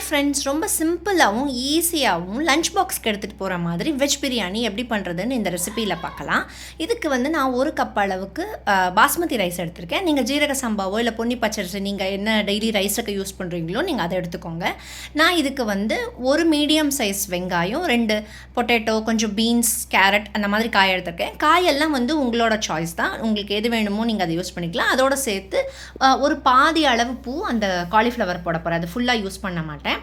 Friends, ரொம்ப சிம்பிளாகவும் ஈஸியாகவும் lunch பாக்ஸ்க்கு எடுத்துகிட்டு போகிற மாதிரி வெஜ் பிரியாணி எப்படி பண்ணுறதுன்னு இந்த ரெசிபியில் பார்க்கலாம். இதுக்கு வந்து நான் ஒரு கப் அளவுக்கு பாஸ்மதி ரைஸ் எடுத்திருக்கேன். நீங்கள் ஜீரக சம்பாவோ இல்லை பொன்னி பச்சரிசி நீங்கள் என்ன டெய்லி ரைஸுக்கு யூஸ் பண்ணுறீங்களோ நீங்கள் அதை எடுத்துக்கோங்க. நான் இதுக்கு வந்து ஒரு மீடியம் சைஸ் வெங்காயம், 2 பொட்டேட்டோ, கொஞ்சம் பீன்ஸ், கேரட் அந்த மாதிரி காய் எடுத்திருக்கேன். காயெல்லாம் வந்து உங்களோட சாய்ஸ் தான். உங்களுக்கு எது வேணுமோ நீங்கள் அதை யூஸ் பண்ணிக்கலாம். அதோடு சேர்த்து ஒரு பாதி அளவு பூ அந்த காலிஃப்ளவர் போட போகிறேன். அது ஃபுல்லாக யூஸ் பண்ண மாட்டேன்.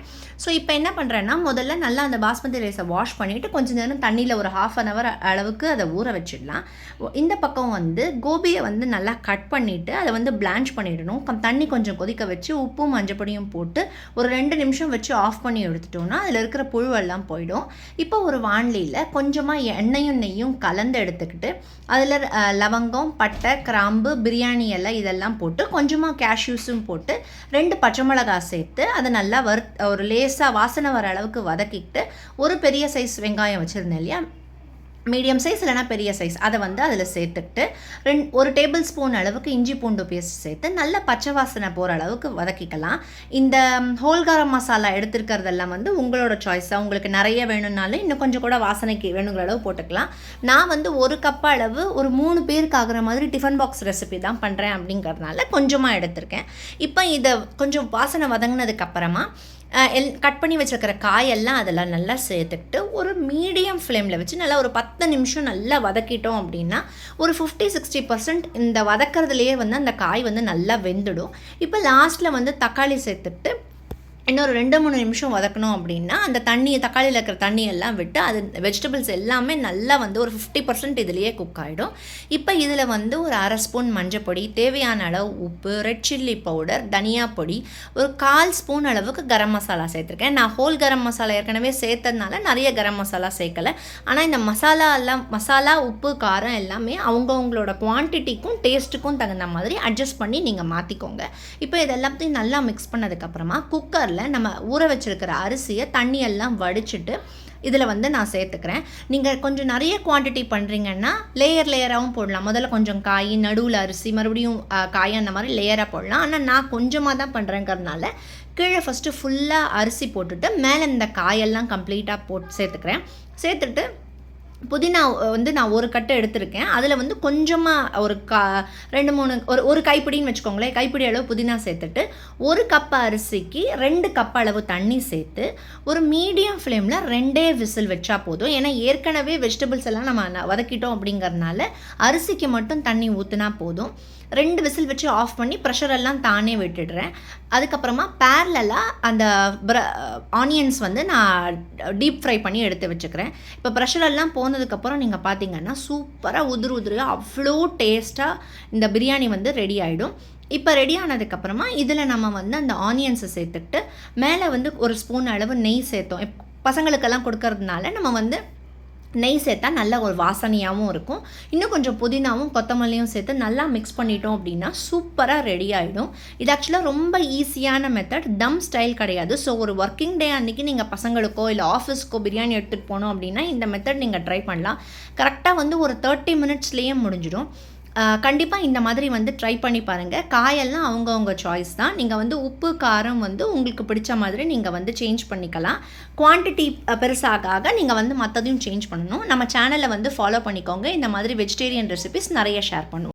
ஸோ இப்போ என்ன பண்ணுறேன்னா, முதல்ல நல்லா அந்த பாஸ்மதி ரைஸை வாஷ் பண்ணிவிட்டு கொஞ்சம் நேரம் தண்ணியில் ஒரு 1/2 hour அளவுக்கு அதை ஊற வச்சிடலாம். இந்த பக்கம் வந்து கோபியை வந்து நல்லா கட் பண்ணிவிட்டு அதை வந்து பிளான்ச் பண்ணிடணும். தண்ணி கொஞ்சம் கொதிக்க வச்சு உப்பும் மஞ்சப்பொடியும் போட்டு ஒரு 2 நிமிஷம் வச்சு ஆஃப் பண்ணி எடுத்துட்டோம்னா அதில் இருக்கிற புழுவெல்லாம் போயிடும். இப்போ ஒரு வாணலியில் கொஞ்சமாக எண்ணெயும் நெய்யும் கலந்து எடுத்துக்கிட்டு அதில் லவங்கம், பட்டை, கிராம்பு, பிரியாணி எல்லாம் இதெல்லாம் போட்டு கொஞ்சமாக கேஷ்யூஸும் போட்டு 2 பச்சை மிளகாய் சேர்த்து அதை நல்லா ஒரு லேசாக வாசனை வர அளவுக்கு வதக்கிட்டு ஒரு பெரிய சைஸ் வெங்காயம் வச்சுருந்தேன் இல்லையா, மீடியம் சைஸ் இல்லைனா பெரிய சைஸ், அதை வந்து அதில் சேர்த்துக்கிட்டு 1 டேபிள் ஸ்பூன் அளவுக்கு இஞ்சி பூண்டு பேஸ்ட் சேர்த்து நல்லா பச்சை வாசனை போகிற அளவுக்கு வதக்கிக்கலாம். இந்த ஹோல் கரம் மசாலா எடுத்துருக்கிறதெல்லாம் வந்து உங்களோட சாய்ஸ் தான். உங்களுக்கு நிறைய வேணும்னாலும் இன்னும் கொஞ்சம் கூட வாசனைக்கு வேணுங்கிற அளவு போட்டுக்கலாம். நான் வந்து 1 கப் அளவு ஒரு 3 பேருக்கு ஆகிற மாதிரி டிஃபன் பாக்ஸ் ரெசிபி தான் பண்ணுறேன் அப்படிங்கிறதுனால கொஞ்சமாக எடுத்திருக்கேன். இப்போ இதை கொஞ்சம் வாசனை வதங்கினதுக்கப்புறமா கட் பண்ணி வச்சுருக்கிற காயெல்லாம் அதெல்லாம் நல்லா சேர்த்துக்கிட்டு ஒரு மீடியம் ஃப்ளேமில் வச்சு நல்லா ஒரு 10 நிமிஷம் நல்லா வதக்கிட்டோம் அப்படின்னா ஒரு 50-60% இந்த வதக்கிறதுலையே வந்து அந்த காய் வந்து நல்லா வெந்துடும். இப்போ லாஸ்ட்டில் வந்து தக்காளி சேர்த்துட்டு இன்னொரு 2-3 நிமிஷம் வதக்கணும் அப்படின்னா அந்த தக்காளியில் இருக்கிற தண்ணியெல்லாம் விட்டு அது வெஜிடபிள்ஸ் எல்லாமே நல்லா வந்து ஒரு 50% இதுலேயே குக் ஆகிடும். இப்போ இதில் வந்து ஒரு 1/2 ஸ்பூன் மஞ்சப்பொடி, தேவையான அளவு உப்பு, ரெட் சில்லி பவுடர், தனியா பொடி, ஒரு 1/4 ஸ்பூன் அளவுக்கு கரம் மசாலா சேர்த்துருக்கேன். நான் ஹோல் கரம் மசாலா ஏற்கனவே சேர்த்ததுனால நிறைய கரம் மசாலா சேர்க்கலை. ஆனால் இந்த மசாலா, உப்பு, காரம் எல்லாமே அவங்கவுங்களோட குவான்டிட்டிக்கும் டேஸ்ட்டுக்கும் தகுந்த மாதிரி அட்ஜஸ்ட் பண்ணி நீங்கள் மாற்றிக்கோங்க. இப்போ இதெல்லாத்தையும் நல்லா மிக்ஸ் பண்ணதுக்கப்புறமா குக்கர் நம்ம ஊற வச்சிருக்கிற அரிசியை தண்ணியெல்லாம் வடிச்சிட்டு இதில் வந்து நான் சேர்த்துக்கிறேன். நீங்கள் கொஞ்சம் நிறைய குவான்டிட்டி பண்ணுறீங்கன்னா லேயராகவும் போடலாம். முதல்ல கொஞ்சம் காய், நடுவில் அரிசி, மறுபடியும் காய், அந்த மாதிரி லேயராக போடலாம். ஆனால் நான் கொஞ்சமாக தான் பண்ணுறேங்கிறதுனால கீழே ஃபஸ்ட்டு ஃபுல்லாக அரிசி போட்டுட்டு மேலே இந்த காயெல்லாம் கம்ப்ளீட்டாக சேர்த்துக்கிறேன். சேர்த்துட்டு புதினா வந்து நான் 1 கட்டு எடுத்திருக்கேன். அதில் வந்து கொஞ்சமாக ஒரு 2-3 ஒரு கைப்பிடின்னு வச்சுக்கோங்களேன், கைப்பிடி அளவு புதினா சேர்த்துட்டு 1 கப் அரிசிக்கு 2 கப் அளவு தண்ணி சேர்த்து ஒரு மீடியம் ஃப்ளேமில் 2 விசில் வச்சா போதும். ஏன்னா ஏற்கனவே வெஜிடபிள்ஸ் எல்லாம் நம்ம வதக்கிட்டோம் அப்படிங்கிறதுனால அரிசிக்கு மட்டும் தண்ணி ஊற்றினா போதும். 2 விசில் வச்சு ஆஃப் பண்ணி ப்ரெஷரெல்லாம் தானே விட்டுடுறேன். அதுக்கப்புறமா பேரலாக அந்த ஆனியன்ஸ் வந்து நான் டீப் ஃப்ரை பண்ணி எடுத்து வச்சுக்கிறேன். இப்போ ப்ரெஷரெல்லாம் போனதுக்கப்புறம் நீங்கள் பார்த்தீங்கன்னா சூப்பராக உதிரியாக அவ்வளோ டேஸ்ட்டாக இந்த பிரியாணி வந்து ரெடி ஆகிடும். இப்போ ரெடி ஆனதுக்கப்புறமா இதில் நம்ம வந்து அந்த ஆனியன்ஸை சேர்த்துட்டு மேலே வந்து 1 ஸ்பூன் அளவு நெய் சேர்த்தோம். பசங்களுக்கெல்லாம் கொடுக்கறதுனால நம்ம வந்து நெய் சேர்த்தா நல்ல ஒரு வாசனையாகவும் இருக்கும். இன்னும் கொஞ்சம் புதினாவும் கொத்தமல்லியும் சேர்த்து நல்லா மிக்ஸ் பண்ணிட்டோம் அப்படின்னா சூப்பராக ரெடி ஆகிடும். இது ஆக்சுவலாக ரொம்ப ஈஸியான மெத்தட், தம் ஸ்டைல் கிடையாது. ஸோ ஒரு ஒர்க்கிங் டே அன்றைக்கி நீங்கள் பசங்களுக்கோ இல்லை ஆஃபீஸ்க்கோ பிரியாணி எடுத்துகிட்டு போனோம் அப்படின்னா இந்த மெத்தட் நீங்கள் ட்ரை பண்ணலாம். கரெக்டாக வந்து ஒரு 30 மினிட்ஸ்லேயே முடிஞ்சிடும். கண்டிப்பாக இந்த மாதிரி வந்து ட்ரை பண்ணி பாருங்கள். காயெல்லாம் அவங்கவுங்க சாய்ஸ் தான். நீங்கள் வந்து உப்பு, காரம் வந்து உங்களுக்கு பிடிச்ச மாதிரி நீங்கள் வந்து சேஞ்ச் பண்ணிக்கலாம். குவான்டிட்டி பெருசாக நீங்கள் வந்து மற்றதையும் சேஞ்ச் பண்ணணும். நம்ம சேனலை வந்து ஃபாலோ பண்ணிக்கோங்க. இந்த மாதிரி வெஜிடேரியன் ரெசிபிஸ் நிறைய ஷேர் பண்ணுவோம்.